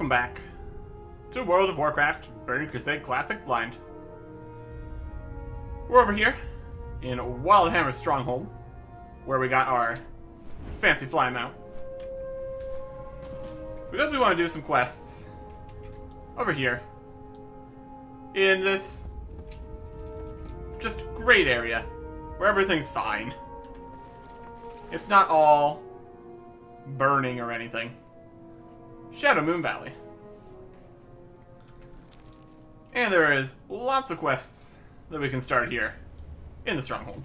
welcome back to World of Warcraft Burning Crusade Classic Blind. We're over here in Wildhammer's Stronghold, where we got our fancy fly mount. Because we want to do some quests over here in this just great area where everything's fine. It's not all burning or anything. Shadowmoon Valley. And there is lots of quests that we can start here in the Stronghold.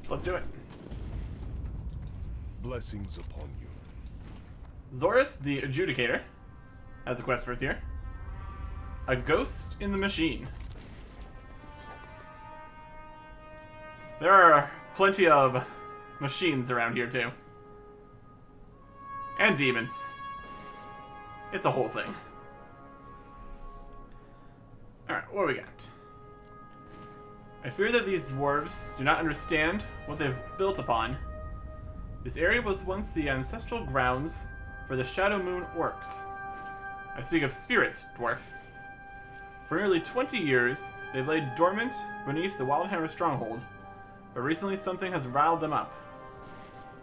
So let's do it. Blessings upon you. Zorus the Adjudicator has a quest for us here. A Ghost in the Machine. There are plenty of machines around here too. And demons. It's a whole thing. Alright, what do we got? I fear that these dwarves do not understand what they've built upon. This area was once the ancestral grounds for the Shadowmoon orcs. I speak of spirits, dwarf. For nearly 20 years, they've laid dormant beneath the Wildhammer stronghold, but recently something has riled them up.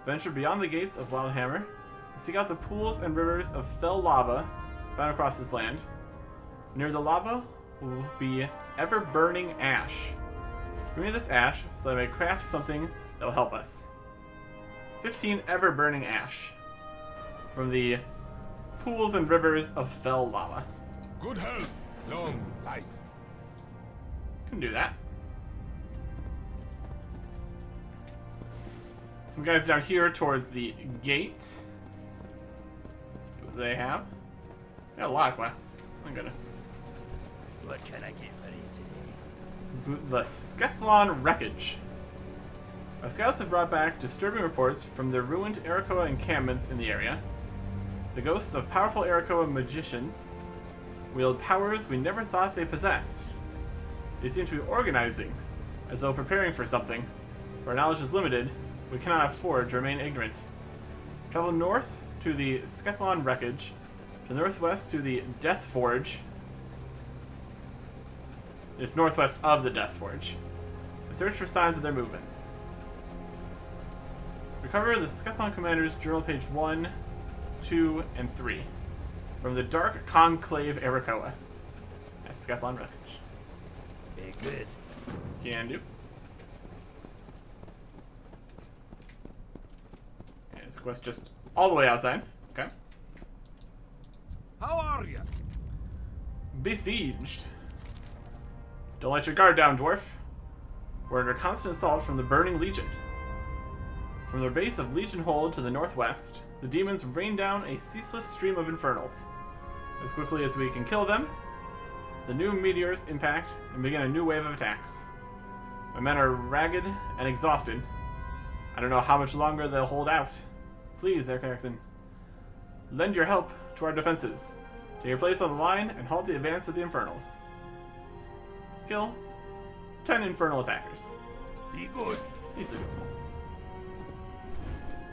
Venture beyond the gates of Wildhammer, and seek out the pools and rivers of fell lava found across this land. Near the lava will be ever-burning ash. Bring me this ash so that I may craft something that will help us. 15 ever-burning ash from the pools and rivers of fell lava. Good health, long life. Can do that. Some guys down here towards the gate. Let's see what they have. They got a lot of quests. My goodness. What can I get for you today? The Skethlon Wreckage. Our scouts have brought back disturbing reports from the ruined Arakoa encampments in the area. The ghosts of powerful Arakoa magicians wield powers we never thought they possessed. They seem to be organizing, as though preparing for something. If our knowledge is limited, we cannot afford to remain ignorant. Travel north to the Skethlon Wreckage, to the northwest to the Death Forge. It's northwest of the Death Forge. Search for signs of their movements. Recover the Skethlon Commander's journal page 1, 2, and 3 from the Dark Conclave Arakoa at Skethlon Wreckage. Very good. Can do. And there's a quest just all the way outside. Okay. How are you? Besieged. Don't let your guard down, dwarf. We're under constant assault from the Burning Legion. From their base of Legion Hold to the northwest, the demons rain down a ceaseless stream of infernals. As quickly as we can kill them, the new meteors impact and begin a new wave of attacks. My men are ragged and exhausted. I don't know how much longer they'll hold out. Please, Erickson, lend your help to our defenses. Take your place on the line and halt the advance of the infernals. Kill 10 infernal attackers. Be good. Easily doable.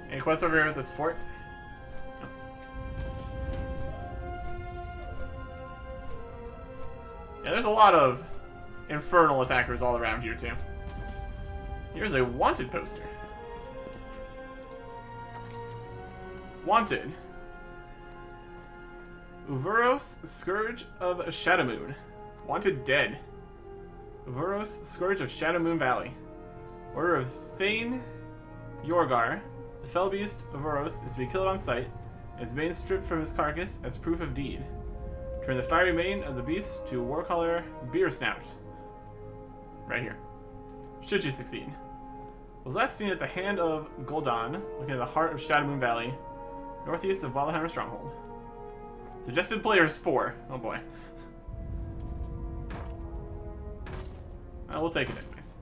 Any quests over here at this fort? No. Yeah, there's a lot of infernal attackers all around here too. Here's a wanted poster. Wanted. Uvuros, Scourge of Shadowmoon. Wanted dead. Uvuros, Scourge of Shadowmoon Valley. Order of Thane Yorgar. The fell beast Uvuros is to be killed on sight, and his mane stripped from his carcass as proof of deed. Turn the fiery mane of the beast to Warcaller Beer Snout. Right here. Should you succeed. Was last seen at the Hand of Gul'dan, looking at the heart of Shadowmoon Valley, northeast of Wildhammer Stronghold. Suggested players 4. Oh boy. We'll take it anyways.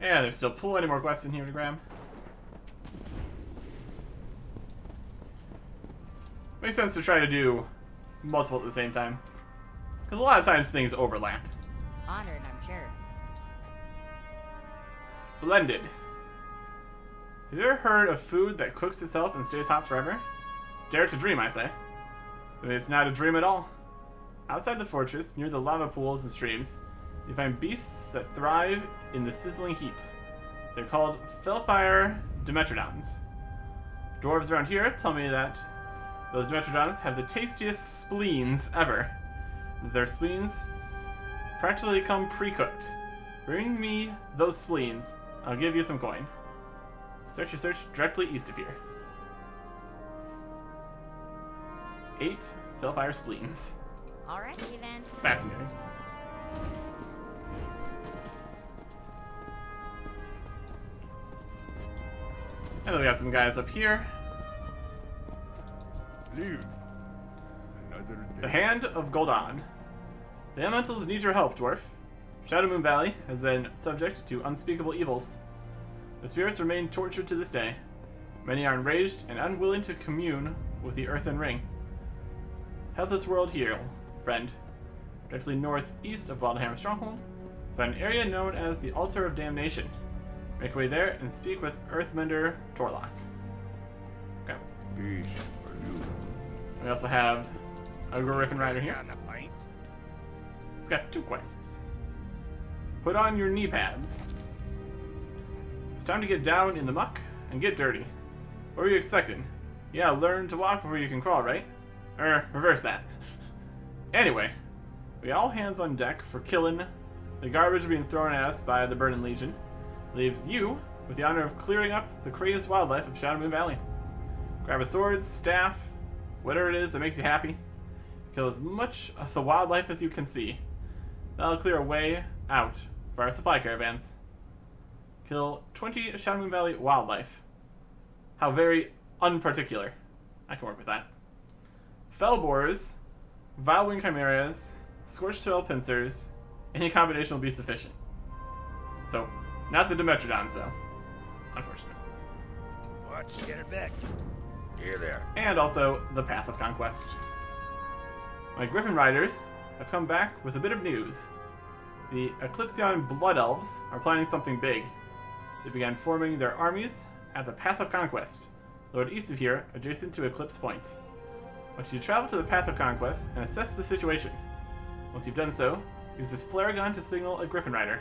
Yeah, there's still plenty more quests in here to grab. Makes sense to try to do multiple at the same time. Because a lot of times things overlap. Honored, I'm sure. Splendid. Have you ever heard of food that cooks itself and stays hot forever? Dare to dream, I say. But it's not a dream at all. Outside the fortress, near the lava pools and streams, you find beasts that thrive in the sizzling heat. They're called Fellfire Dimetrodons. Dwarves around here tell me that those Dimetrodons have the tastiest spleens ever. Their spleens practically come pre-cooked. Bring me those spleens. I'll give you some coin. Search your search directly east of here. 8 Fellfire spleens. Alright, then. Fascinating. And then we got some guys up here. Live. Another The day. Hand of Gul'dan. The elementals need your help, dwarf. Shadowmoon Valley has been subject to unspeakable evils. The spirits remain tortured to this day. Many are enraged and unwilling to commune with the earthen ring. Help this world heal, friend. Directly northeast of Wildhammer Stronghold, find an area known as the Altar of Damnation. Make your way there and speak with Earthmender Torlock. Okay. Peace for you. We also have a Griffin Rider here. On a pint. It's got 2 quests. Put on your knee pads. It's time to get down in the muck and get dirty. What were you expecting? Yeah, learn to walk before you can crawl, right? Or reverse that. Anyway, we all hands on deck for killing the garbage being thrown at us by the Burning Legion. Leaves you with the honor of clearing up the craziest wildlife of Shadowmoon Valley. Grab a sword, staff, whatever it is that makes you happy. Kill as much of the wildlife as you can see. That'll clear a way out for our supply caravans. Kill 20 Shadowmoon Valley wildlife. How very unparticular. I can work with that. Fellboars, Vilewing Chimeras, Scorched Tail Pincers, any combination will be sufficient. So, not the Dimetrodons though. Unfortunately. Watch, get her back. Here there. And also the Path of Conquest. My Griffin Riders have come back with a bit of news. The Eclipsion Blood Elves are planning something big. They began forming their armies at the Path of Conquest, located east of here, adjacent to Eclipse Point. I want you to travel to the Path of Conquest and assess the situation. Once you've done so, use this flare gun to signal a Griffin Rider,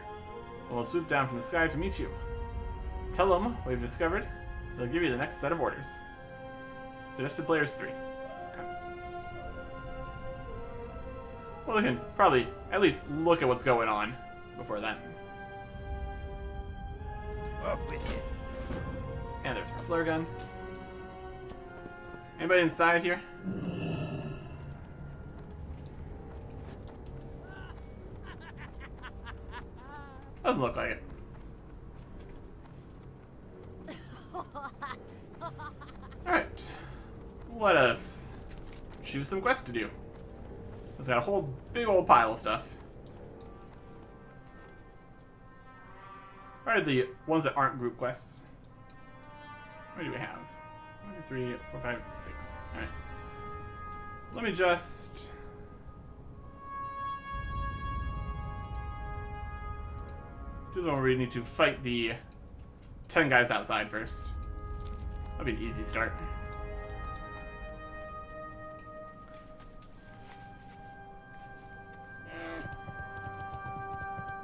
and we'll swoop down from the sky to meet you. Tell them what you've discovered, they'll give you the next set of orders. Suggested players 3. Okay. Well, we can probably at least look at what's going on before that. Up with you. And there's our flare gun. Anybody inside here? Doesn't look like it. Alright. Let us choose some quests to do. It's got a whole big old pile of stuff. What are the ones that aren't group quests? What do we have? 1, 2, 3, 4, 5, 6. Alright. Let me just... do the one where we need to fight the 10 guys outside first. That'll be an easy start.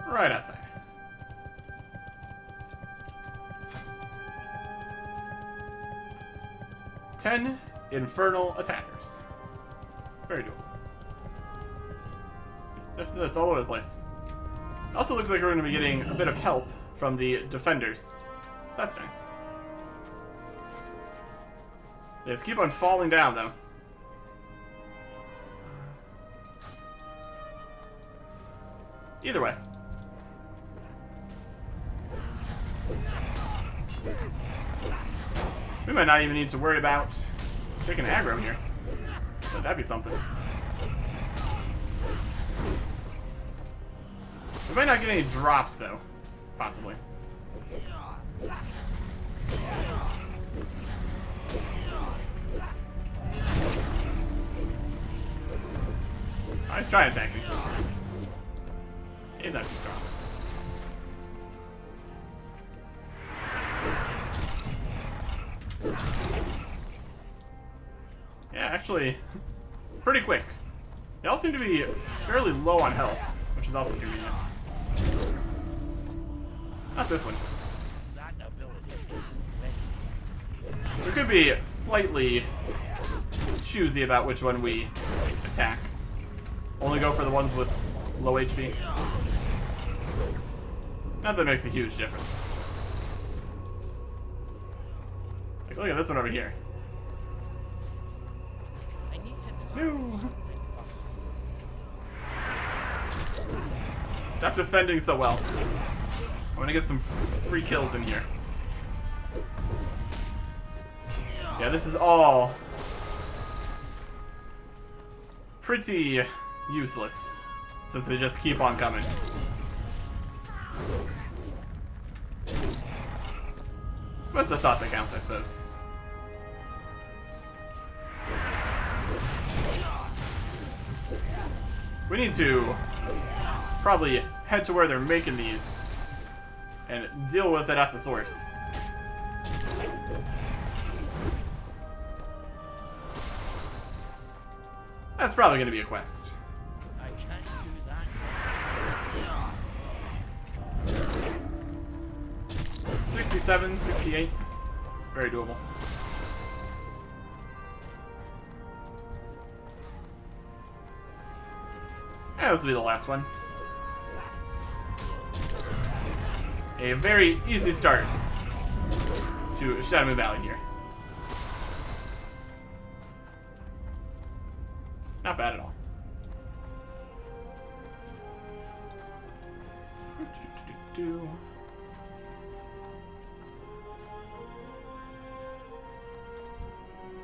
Right outside. Ten infernal attackers. Very doable. That's all over the place. It also looks like we're going to be getting a bit of help from the defenders. So that's nice. They just keep on falling down, though. Either way. We might not even need to worry about taking aggro here. But that'd be something. We might not get any drops, though. Possibly. Oh, he's trying to attack me. He's not too strong. actually pretty quick. They all seem to be fairly low on health, which is also convenient. Not this one. That ability isn't ready. We could be slightly choosy about which one we attack. Only go for the ones with low HP. Not that it makes a huge difference. Like, look at this one over here. I need to No. something first. Stop defending so well. I want to get some free kills in here. Yeah, this is all pretty useless since they just keep on coming. What's the thought that counts, I suppose? We need to probably head to where they're making these and deal with it at the source. That's probably going to be a quest. I can't do that. 67, 68. Very doable. And this will be the last one. A very easy start to Shadowmoon Valley here. Not bad at all.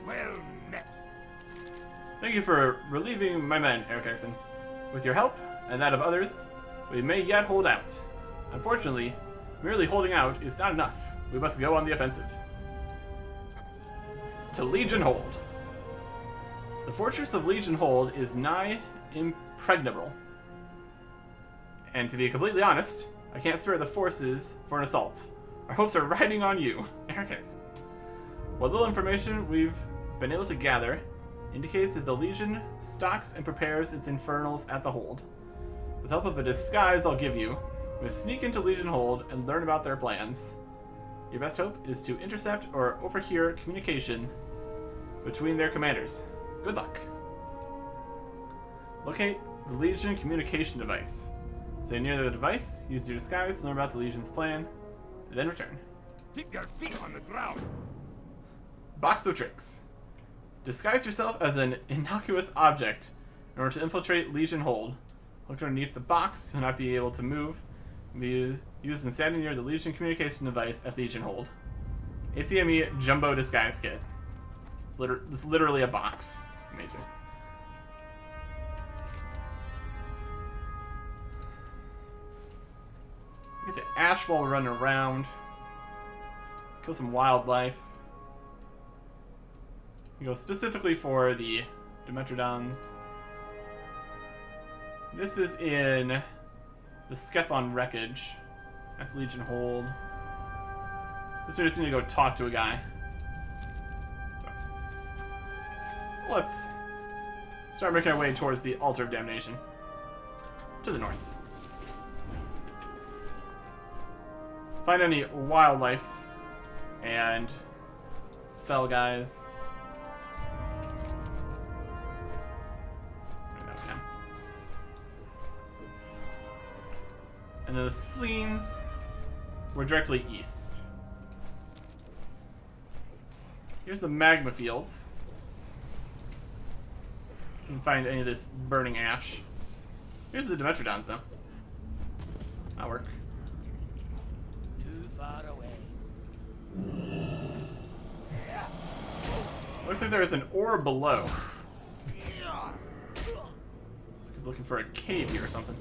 Well met. Thank you for relieving my men, Eric Erickson. With your help, and that of others, we may yet hold out. Unfortunately, merely holding out is not enough. We must go on the offensive. To Legion Hold. The fortress of Legion Hold is nigh impregnable. And to be completely honest, I can't spare the forces for an assault. Our hopes are riding on you, Eric Erickson. What little information we've been able to gather indicates that the Legion stocks and prepares its infernals at the Hold. With help of a disguise I'll give you, we sneak into Legion Hold and learn about their plans. Your best hope is to intercept or overhear communication between their commanders. Good luck. Locate the Legion communication device. Stay near the device, use your disguise to learn about the Legion's plan, and then return. Keep your feet on the ground. Box of Tricks. Disguise yourself as an innocuous object in order to infiltrate Legion Hold. Look underneath the box, you'll not be able to move. Be used in standing near the Legion communication device at Legion Hold. ACME Jumbo Disguise Kit. It's literally a box. Amazing. Get the ash while we're running around. Kill some wildlife. We go specifically for the Dimetrodons. This is in the Skethon Wreckage. That's Legion Hold. This we just need to go talk to a guy. So, let's start making our way towards the Altar of Damnation. To the north. Find any wildlife and fell guys. And then the spleens were directly east. Here's the magma fields. So you can find any of this burning ash. Here's the Dimetrodons, though. That'll work. Too far away. Looks like there's an ore below. Looking for a cave here or something.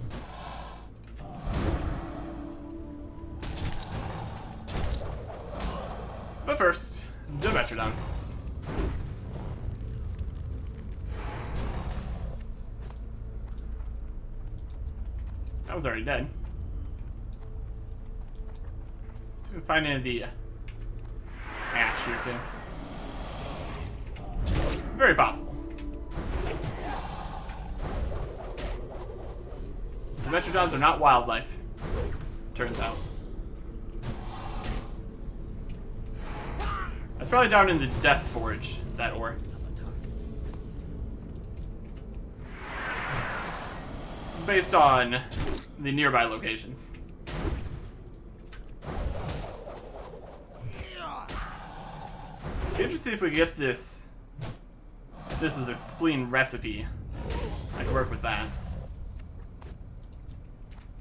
But first, Dimetrodons. That was already dead. So we can find any of the ash here too. Very possible. Dimetrodons are not wildlife. Turns out. That's probably down in the Death Forge, that ore. Based on the nearby locations. Be interesting if we get this. If this was a spleen recipe, I could work with that.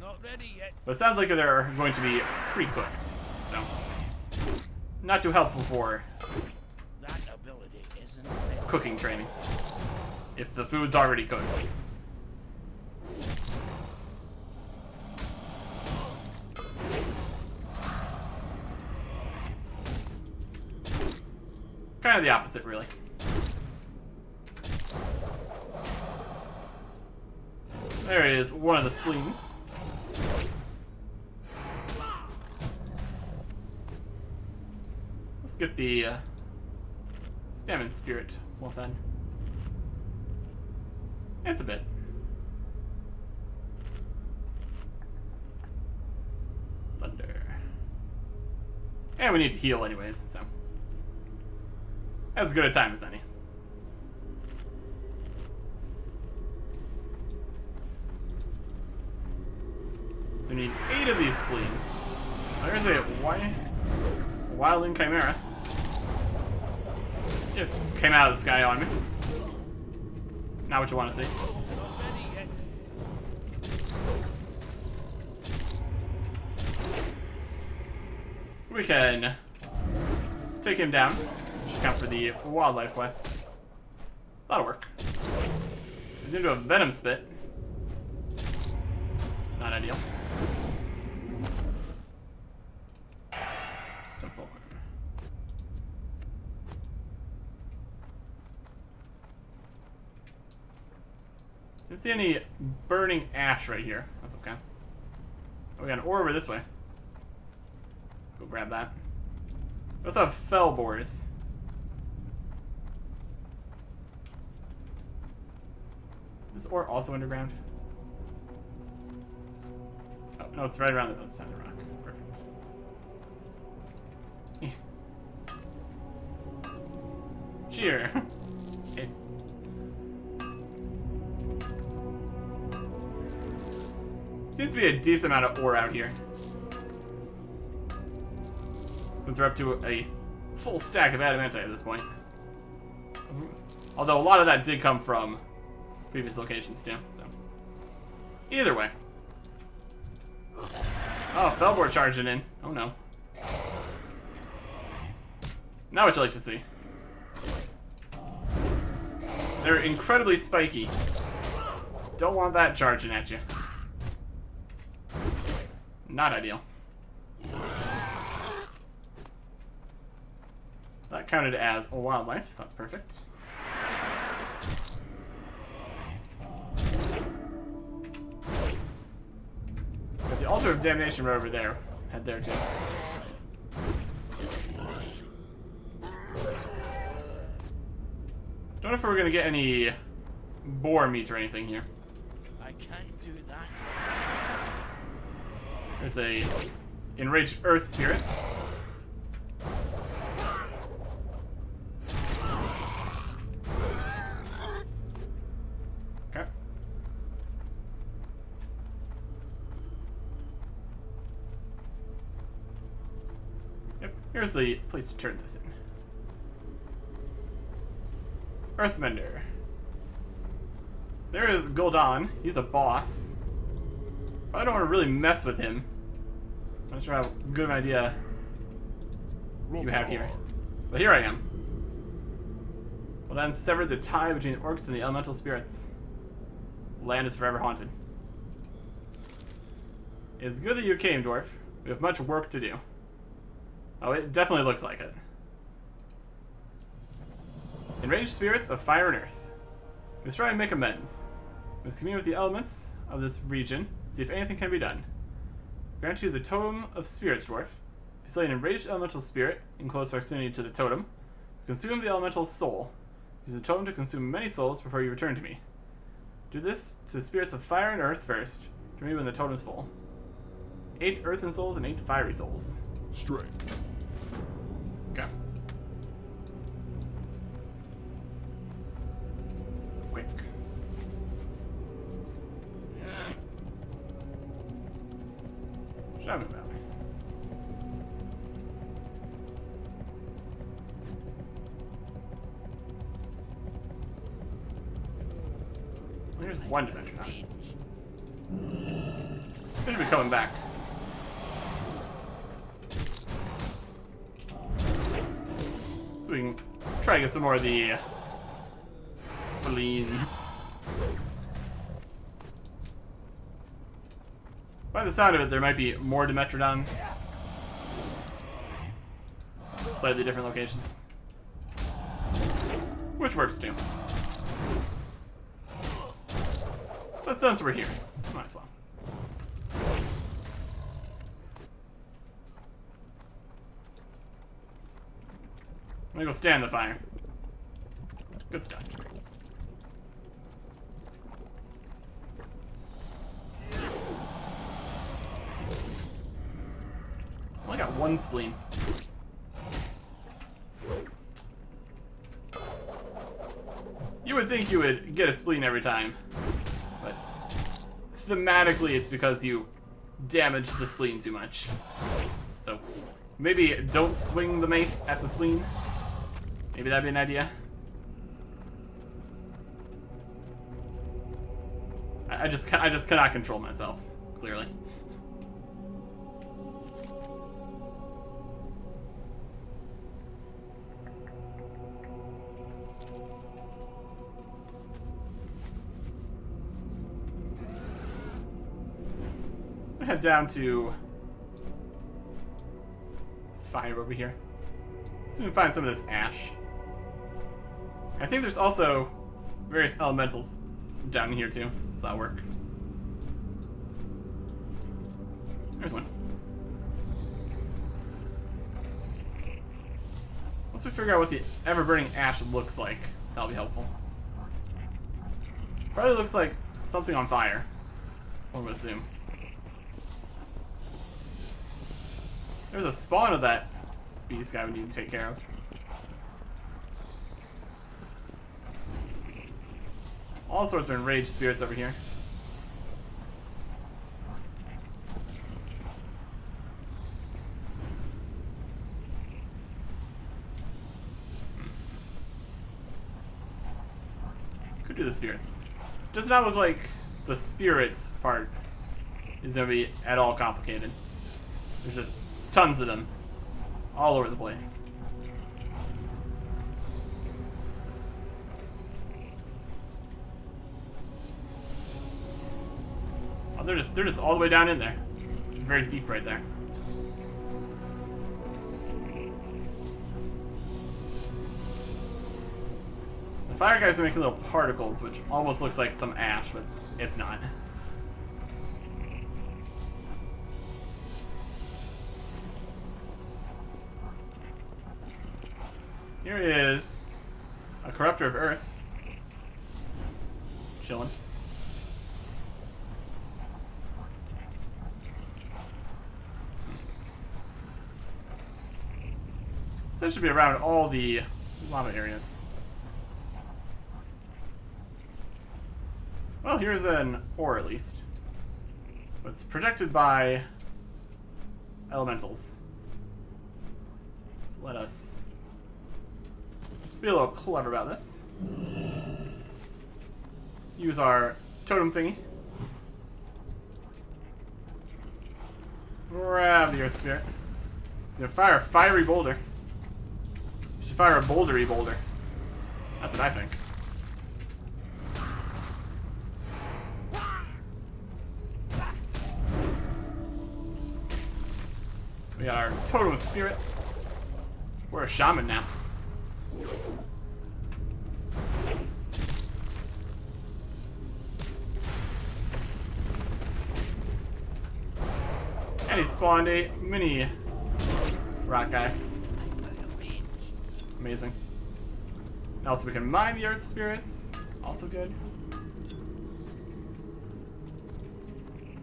Not ready yet. But it sounds like they're going to be pre-cooked, so not too helpful for That ability isn't cooking training if the food's already cooked. Kind of the opposite, really. There is one of the spleens. Let's get the Stamina Spirit wolf then. It's a bit. Thunder. And we need to heal anyways, so. As good a time as any. So we need 8 of these spleens. There's a Wildling Chimera. Just came out of the sky on me. Not what you want to see. not ready yet. We can take him down. Should count for the wildlife quest. That'll work. He's into a venom spit. Not ideal. Some full. Didn't see any burning ash right here. That's okay. Oh, we got an ore over this way. Let's go grab that. We also have fell boars. Is this ore also underground? Oh, no, it's right around the other side of the rock. Perfect. Cheer. Okay. Seems to be a decent amount of ore out here. Since we're up to a full stack of adamantite at this point. Although a lot of that did come from previous locations too, so. Either way. Oh, Fellboard charging in. Oh no. Now what you like to see. They're incredibly spiky. Don't want that charging at you. Not ideal. That counted as a wildlife, so that's perfect. Got the Altar of Damnation right over there. Head there too. Don't know if we're gonna get any boar meat or anything here. I can't do that. There's a enraged earth spirit. Okay. Yep, here's the place to turn this in. Earthbender. There is Gul'dan. He's a boss. I don't want to really mess with him. I'm not sure how good an idea you have here. But here I am. Gul'dan severed the tie between the orcs and the elemental spirits. Land is forever haunted. It's good that you came, dwarf. We have much work to do. Oh, it definitely looks like it. Enraged spirits of fire and earth. We must try and make amends. We must commune with the elements of this region, see if anything can be done. Grant you the Totem of Spirits, dwarf. If you slay an enraged elemental spirit in close proximity to the totem, consume the elemental soul. Use the totem to consume many souls before you return to me. Do this to the spirits of fire and earth first, To me when the totem is full. 8 earthen souls and 8 fiery souls. Strength. Okay. Quick. Shadowmoon Valley. Well, here's one dimension. Huh? They should be coming back. So we can try to get some more of the spleens. By the sound of it, there might be more Dimetrodons. Slightly different locations. Which works too. But since we're here, might as well. I'm gonna go stand in the fire. Good stuff. I only got 1 spleen. You would think you would get a spleen every time, but thematically it's because you damaged the spleen too much. So maybe don't swing the mace at the spleen. Maybe that'd be an idea. I just cannot control myself, clearly. Head down to fire over here. So we can find some of this ash. I think there's also various elementals down here too, so that'll work. There's one. Once we figure out what the ever-burning ash looks like, that'll be helpful. Probably looks like something on fire, one would assume. There's a spawn of that beast guy we need to take care of. All sorts of enraged spirits over here. Could do the spirits. Does not look like the spirits part is going to be at all complicated. There's just tons of them all over the place. Oh, they're just all the way down in there. It's very deep right there. The fire guys are making little particles, which almost looks like some ash, but it's not. Here is a corruptor of Earth. Chilling. So that should be around all the lava areas. Well, here's an ore at least. But it's protected by elementals. So let us be a little clever about this. Use our totem thingy. Grab the earth spirit. He's gonna fire a fiery boulder. You should fire a bouldery boulder. That's what I think. We got our totem of spirits. We're a shaman now. And he spawned a mini rock guy. Amazing. And also we can mine the earth spirits. Also good.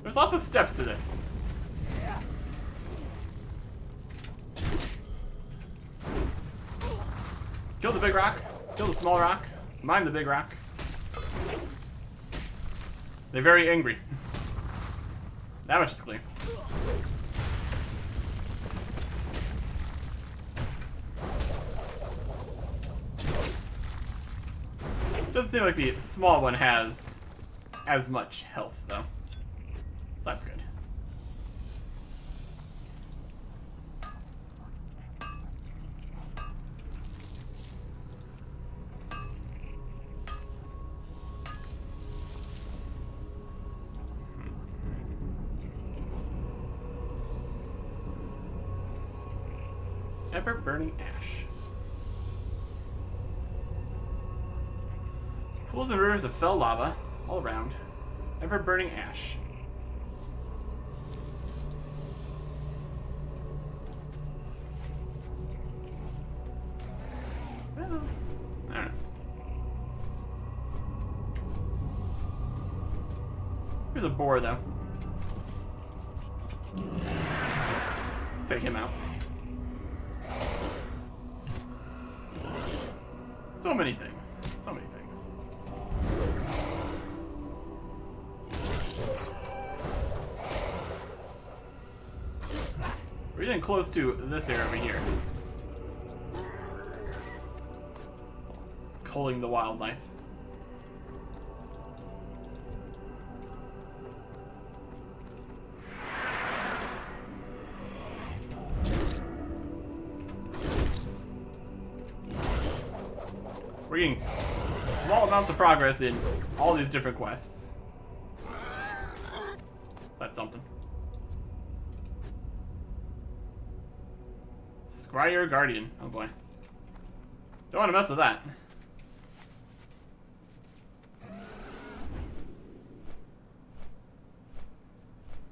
There's lots of steps to this. Kill the big rock. Kill the small rock. Mind the big rock. They're very angry. That much is clear. Doesn't seem like the small one has as much health, though. So that's good. Ever-burning ash. Pools and rivers of fell lava all around. Ever-burning ash. Well, I don't know. Here's a boar, though. Take him out. So many things. So many things. We're getting close to this area over here. Culling the wildlife. We're getting small amounts of progress in all these different quests. That's something. Scryer Guardian. Oh boy. Don't want to mess with that.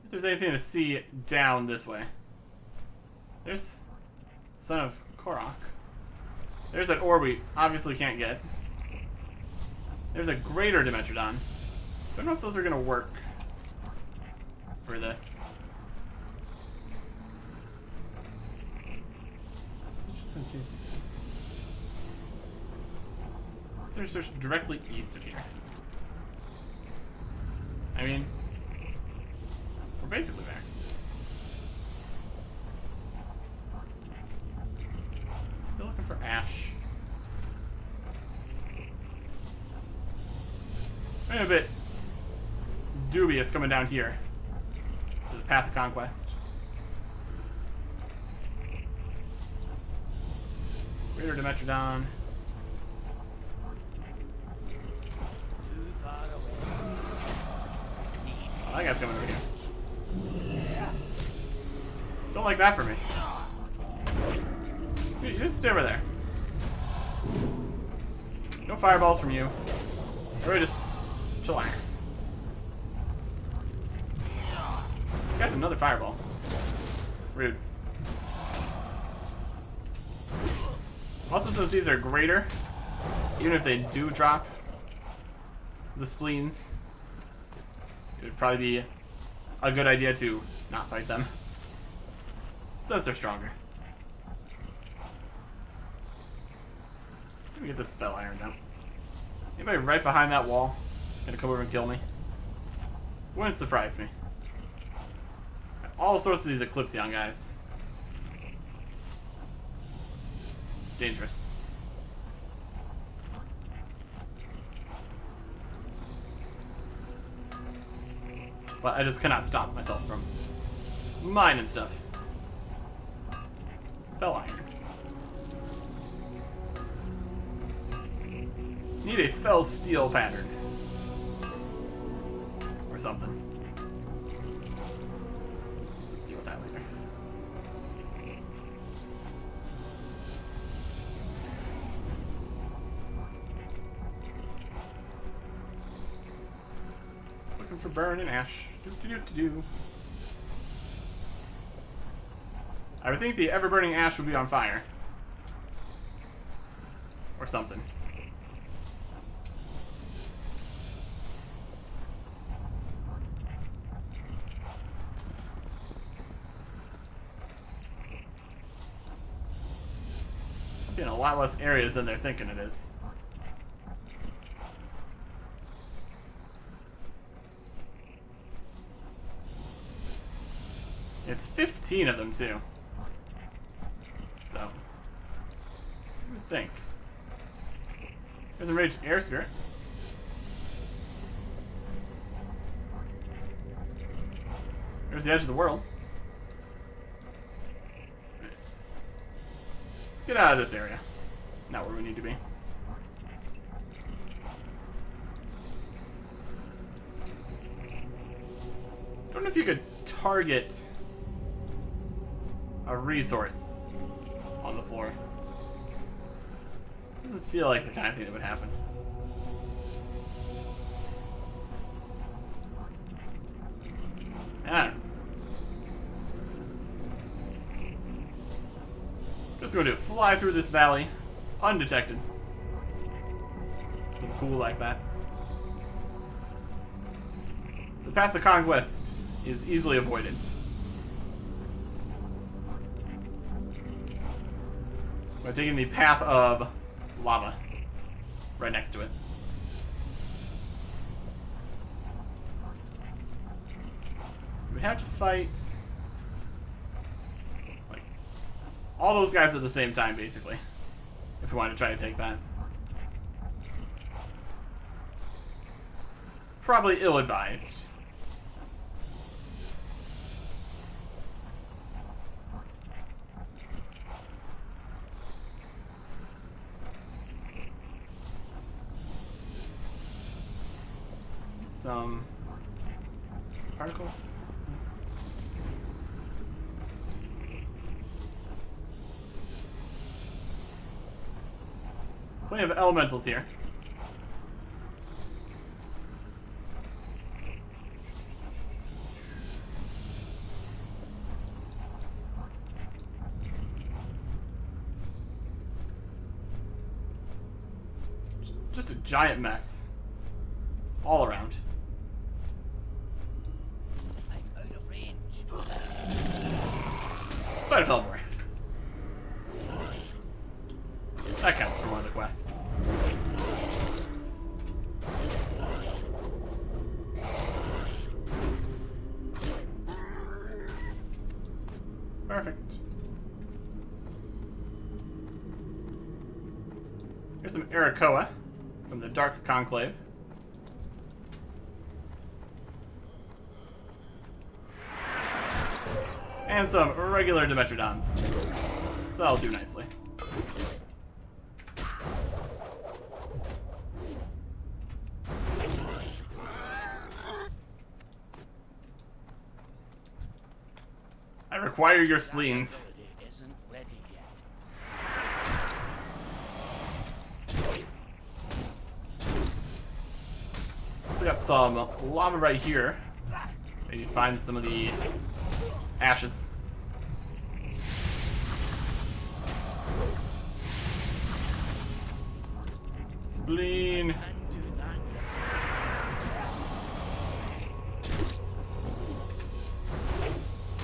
If there's anything to see down this way. There's Son of Korok. There's that ore we obviously can't get. There's a greater Dimetrodon. Don't know if those are gonna work for this. There's just directly east of here. I mean, we're basically there. Still looking for ash. I'm a bit dubious coming down here to the Path of Conquest. Greater Dimetrodon. Oh, that guy's coming over here. Don't like that for me. You just stay over there. No fireballs from you. Everybody just chillax. This guy's another fireball. Rude. Also, since these are greater, even if they do drop the spleens, it would probably be a good idea to not fight them, since they're stronger. Let me get this fell iron down. Anybody right behind that wall gonna come over and kill me? Wouldn't surprise me. All sorts of these Eclipseon guys. Dangerous. But I just cannot stop myself from mining stuff. Fell iron. Need a fell steel pattern. Or something. Deal with that later. Looking for burn and ash. Do. I would think the ever-burning ash would be on fire. Or something. Getting a lot less areas than they're thinking it is. It's 15 of them, too. So, you would think. There's a Enraged Air Spirit. There's the edge of the world. Let's get out of this area. Not where we need to be. Don't know if you could target a resource on the floor. Doesn't feel like the kind of thing that would happen. Yeah. Just going to fly through this valley undetected. Something cool like that. The path to conquest is easily avoided. We're taking the path of lava right next to it. We'd have to fight like all those guys at the same time, basically, if we wanted to try to take that. Probably ill-advised. Some particles. Plenty of elementals here. Just a giant mess. All around. I'm out of range. Let's fight a Felbor. That counts for one of the quests. Perfect. Here's some Arakoa from the Dark Conclave. And some regular Dimetrodons. So that'll do nicely. I require your spleens. Isn't ready yet. Also got some lava right here. Maybe find some of the ashes. Spleen.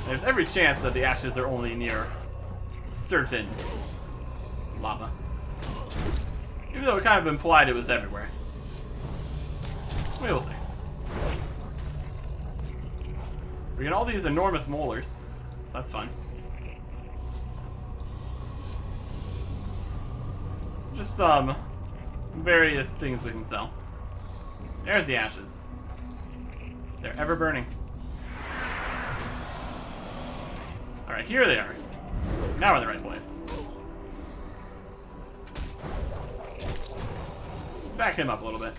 There's every chance that the ashes are only near certain lava. Even though it kind of implied it was everywhere. We will see. We get all these enormous molars, so that's fun. Just some various things we can sell. There's the ashes. They're ever burning. Alright, here they are. Now we're in the right place. Back him up a little bit.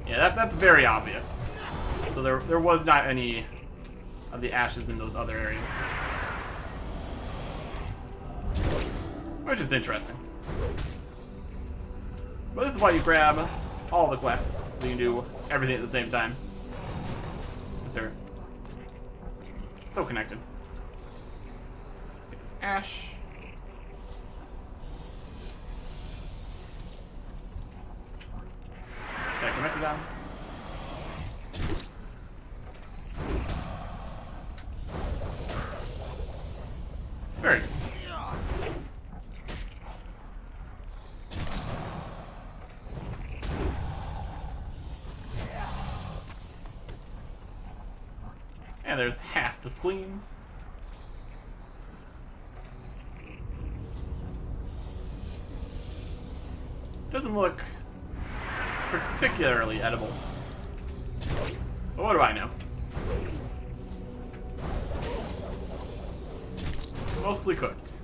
Yeah, that's very obvious. So there was not any of the ashes in those other areas. Which is interesting. But this is why you grab all the quests, so you can do everything at the same time. Because they're so connected. Get this ash. Attack the Metrodon. And there's half the spleens. Doesn't look particularly edible. But what do I know? Mostly cooked.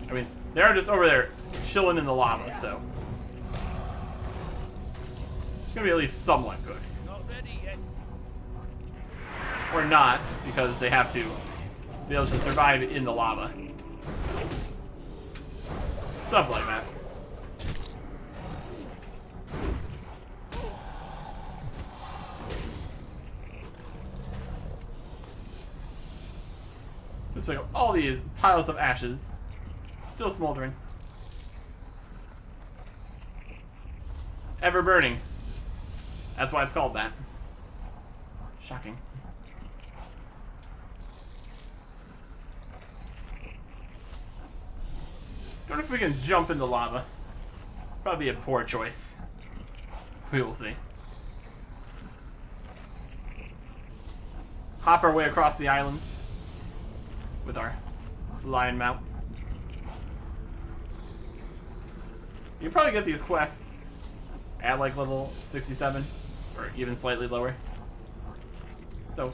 I mean, they're just over there chilling in the lava, so it's gonna be at least somewhat cooked. Not ready yet. Or not, because they have to be able to survive in the lava. Stuff like that. Let's pick up all these piles of ashes. Still smoldering. Ever burning. That's why it's called that. Shocking. Don't know if we can jump in the lava. Probably a poor choice. We will see. Hop our way across the islands with our flying mount. You can probably get these quests at like level 67 or even slightly lower. So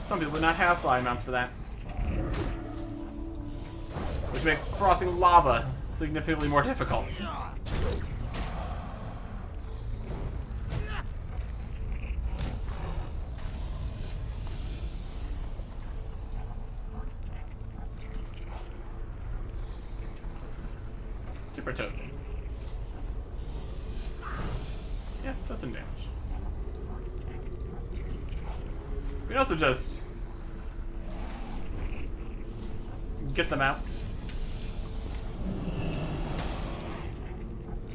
some people would not have flying mounts for that, which makes crossing lava significantly more difficult. Dip our toes in. Yeah, does some damage. We can also just get them out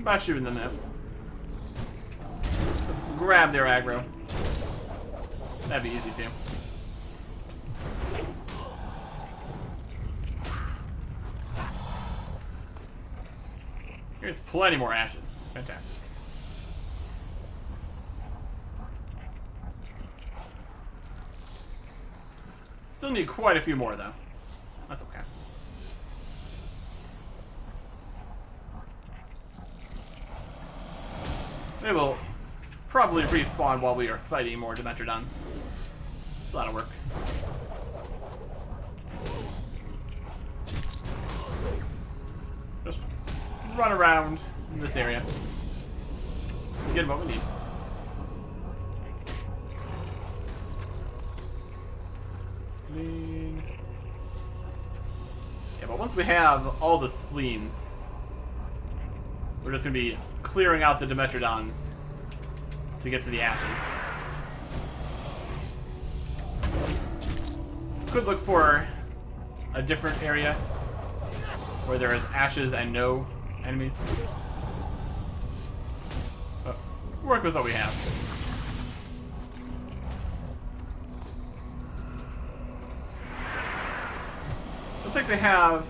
by shooting them out. Just grab their aggro. That'd be easy too. Here's plenty more ashes. Fantastic. Still need quite a few more though. That's okay. They will probably respawn while we are fighting more Dimetrodons. It's a lot of work. Just run around in this area and get what we need. Spleen. Yeah, but once we have all the spleens, we're just going to be clearing out the Dimetrodons to get to the ashes. Could look for a different area where there is ashes and no enemies. But work with what we have. Looks like they have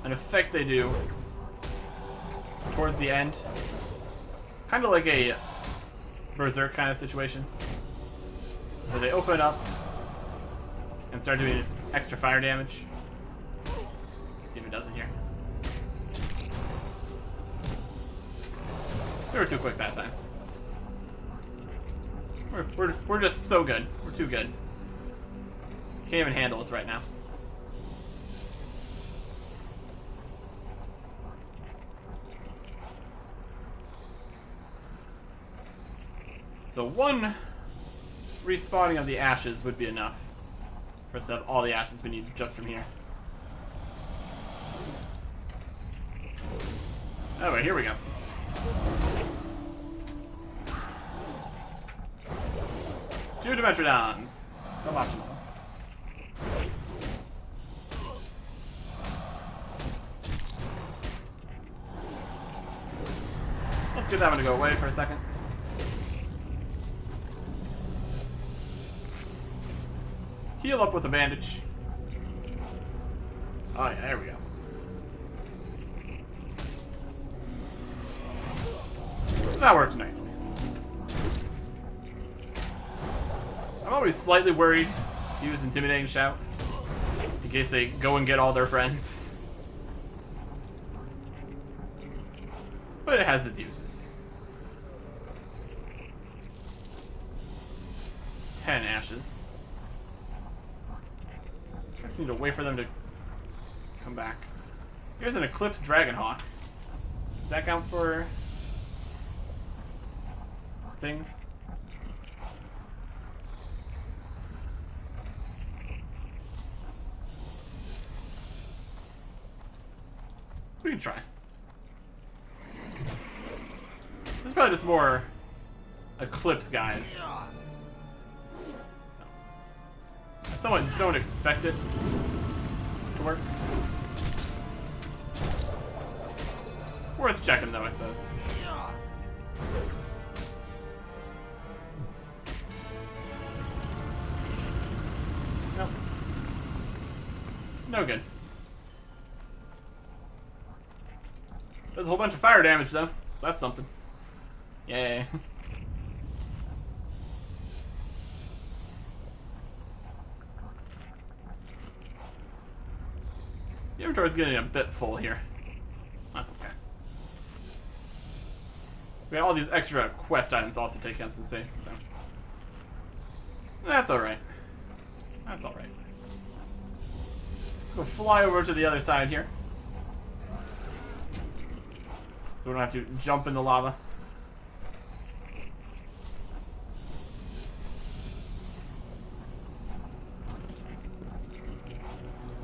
an effect they do towards the end. Kind of like a Berserk kind of situation. Where they open up and start doing extra fire damage. Let's see if it does it here. We were too quick that time. We're just so good. We're too good. Can't even handle us right now. So one respawning of the ashes would be enough for us to have all the ashes we need just from here. Oh, wait, here we go. Two Dimetrodons. Suboptimal. Let's get that one to go away for a second. Heal up with a bandage. Oh yeah, there we go. That worked nicely. always slightly worried to use Intimidating Shout, in case they go and get all their friends. But it has its uses. It's 10 ashes. I just need to wait for them to come back. Here's an Eclipse Dragonhawk. Does that count for things? We can try. There's probably just more Eclipse guys. I somewhat don't expect it to work. Worth checking though, I suppose. Nope. No good. Does a whole bunch of fire damage though, so that's something. Yay. The inventory's getting a bit full here. That's okay. We got all these extra quest items also taking up some space, so that's alright. That's alright. Let's go fly over to the other side here. So we don't have to jump in the lava.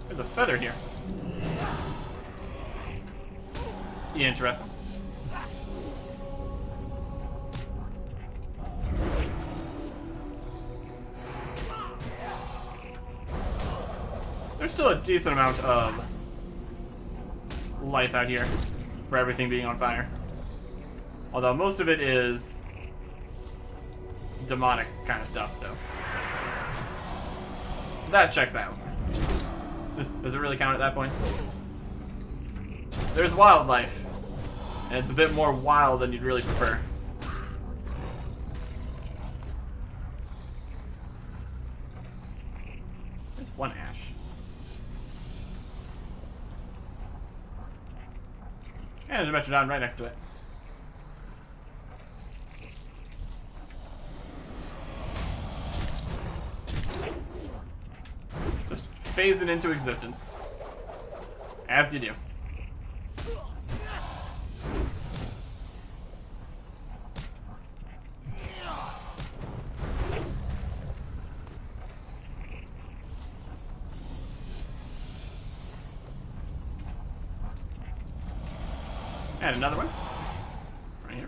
There's a feather here. Interesting. There's still a decent amount of life out here for everything being on fire. Although most of it is demonic kind of stuff, so that checks out. Does it really count at that point? There's wildlife, and it's a bit more wild than you'd really prefer. There's one ash. And there's a Metrodon right next to it. Just phase it into existence. As you do. And another one. Right here.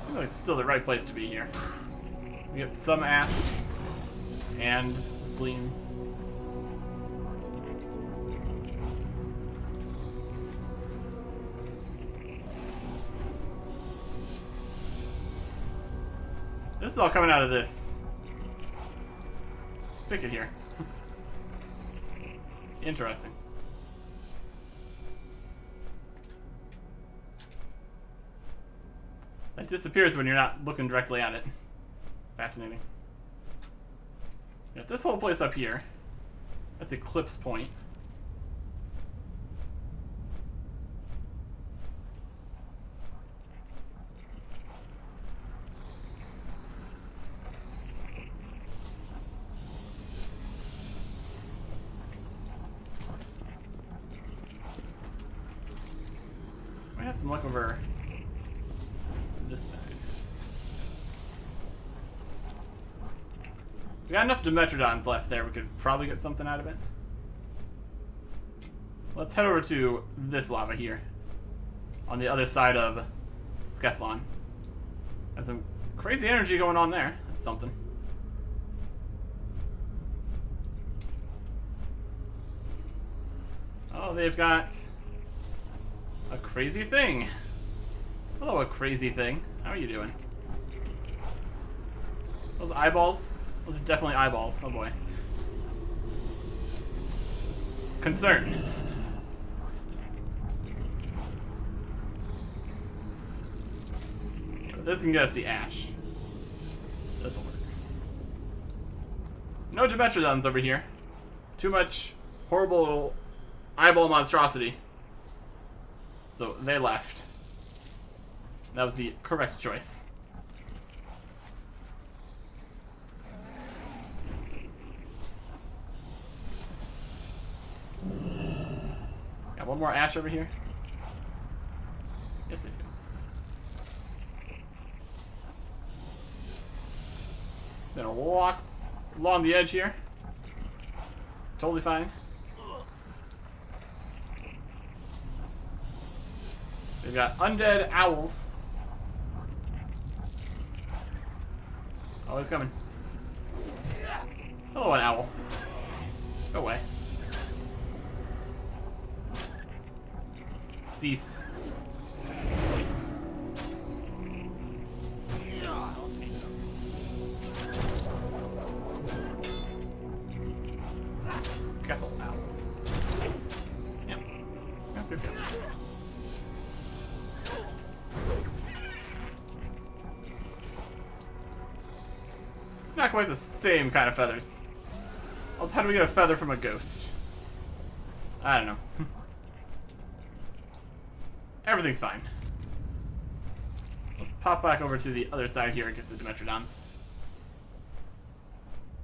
Seems like it's still the right place to be here. We get some ash and spleens. This is all coming out of this spigot here. Interesting. It disappears when you're not looking directly at it. Fascinating. Got this whole place up here. That's Eclipse Point. Might have some luck over this side. We got enough Dimetrodons left there. We could probably get something out of it. Let's head over to this lava here. On the other side of Skethlon. There's some crazy energy going on there. That's something. Oh, they've got a crazy thing. Hello, a crazy thing. How are you doing? Those eyeballs? Those are definitely eyeballs. Oh boy. this can get us the ash. This'll work. No Dimetrodons over here. Too much horrible eyeball monstrosity. So they left. That was the correct choice. Got one more ash over here. Yes, they do. Gonna walk along the edge here. Totally fine. They've got undead owls. Oh, he's coming. Hello, an owl. Go away. Cease. Scuffle owl. Yep. Yep. Not quite the same kind of feathers. Also, how do we get a feather from a ghost? I don't know. Everything's fine. Let's pop back over to the other side here and get the Dimetrodons.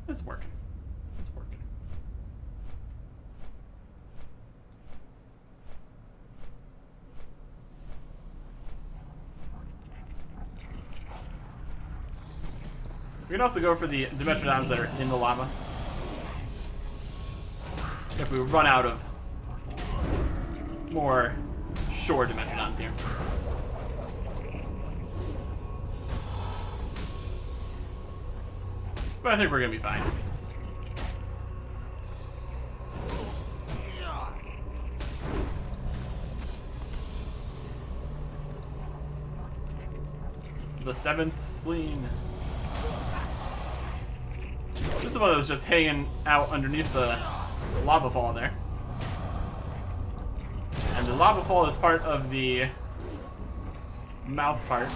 This is working. This is working. We can also go for the Dimetrodons that are in the lava. If we run out of more shore Dimetrodons here. But I think we're gonna be fine. The 7th spleen. This is one that was just hanging out underneath the lava fall there. And the lava fall is part of the mouth part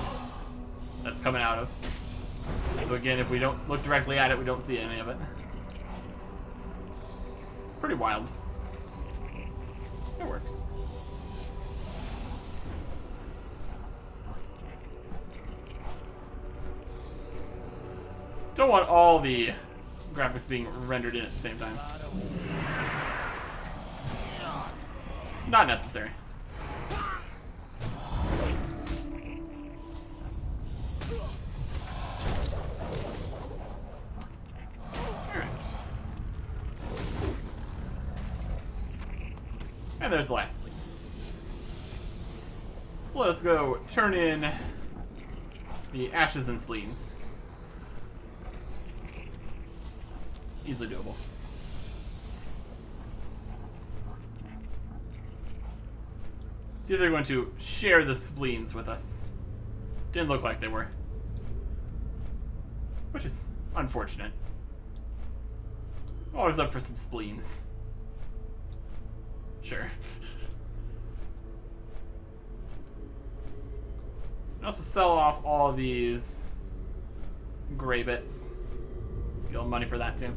that's coming out of. So again, if we don't look directly at it, we don't see any of it. Pretty wild. It works. Don't want all the graphics being rendered in at the same time. Not necessary. Alright. And there's the last spleen. So let us go turn in the ashes and spleens. Easily doable. See if they're going to share the spleens with us. Didn't look like they were. Which is unfortunate. Always up for some spleens. Sure. And also sell off all of these gray bits. Get a little money for that too.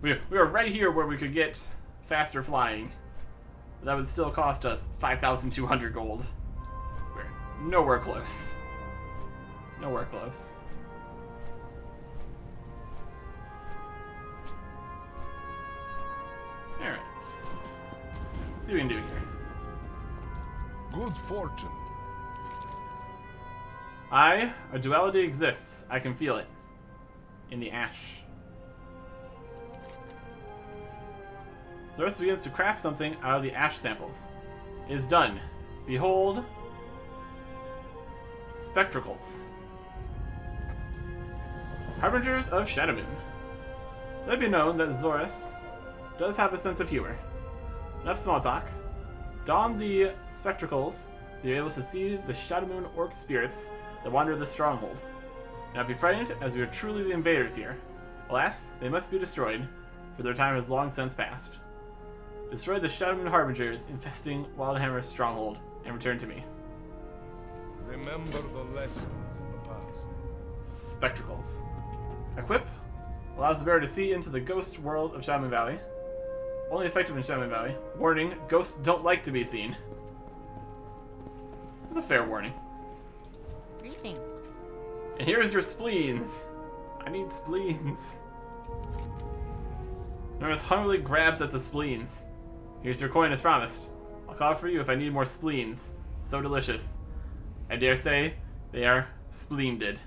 We are right here where we could get faster flying. But that would still cost us 5,200 gold. We're nowhere close. Nowhere close. Alright. Let's see what we can do here. Good fortune. A duality exists. I can feel it. In the ash. Zorus begins to craft something out of the ash samples. It is done. Behold, spectacles. Harbingers of Shadowmoon. Let it be known that Zorus does have a sense of humor. Enough small talk. Don the spectacles so you're able to see the Shadowmoon orc spirits that wander the stronghold. Do not be frightened, as we are truly the invaders here. Alas, they must be destroyed, for their time has long since passed. Destroy the Shadowmoon Harbingers infesting Wildhammer's stronghold, and return to me. Remember the lessons of the past. Spectacles. Equip. Allows the bearer to see into the ghost world of Shadowmoon Valley. Only effective in Shadowmoon Valley. Warning, ghosts don't like to be seen. That's a fair warning. Greetings. And here's your spleens. I need spleens. Norris hungrily grabs at the spleens. Here's your coin as promised. I'll call for you if I need more spleens. So delicious. I dare say they are splendid.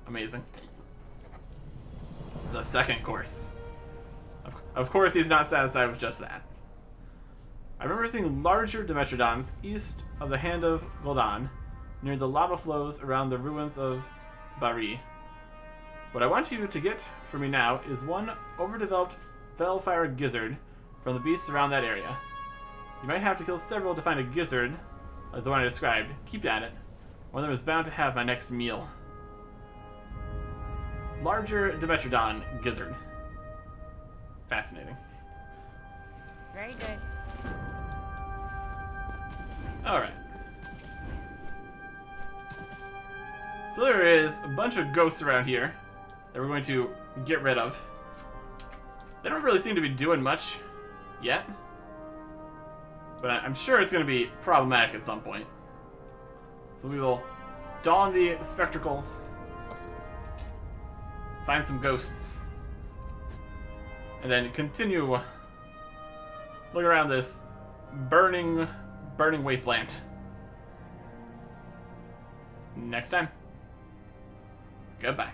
Amazing. The second course. Of course he's not satisfied with just that. I remember seeing larger Dimetrodons east of the Hand of Gul'dan, near the lava flows around the ruins of Bari. What I want you to get for me now is one overdeveloped Fellfire Gizzard from the beasts around that area. You might have to kill several to find a gizzard, like the one I described. Keep at it. One of them is bound to have my next meal. Larger Dimetrodon Gizzard. Fascinating. Very good. Alright. So there is a bunch of ghosts around here that we're going to get rid of. They don't really seem to be doing much yet. But I'm sure it's going to be problematic at some point. So we will don the spectacles, find some ghosts, and then continue look around this burning wasteland. Next time. Goodbye.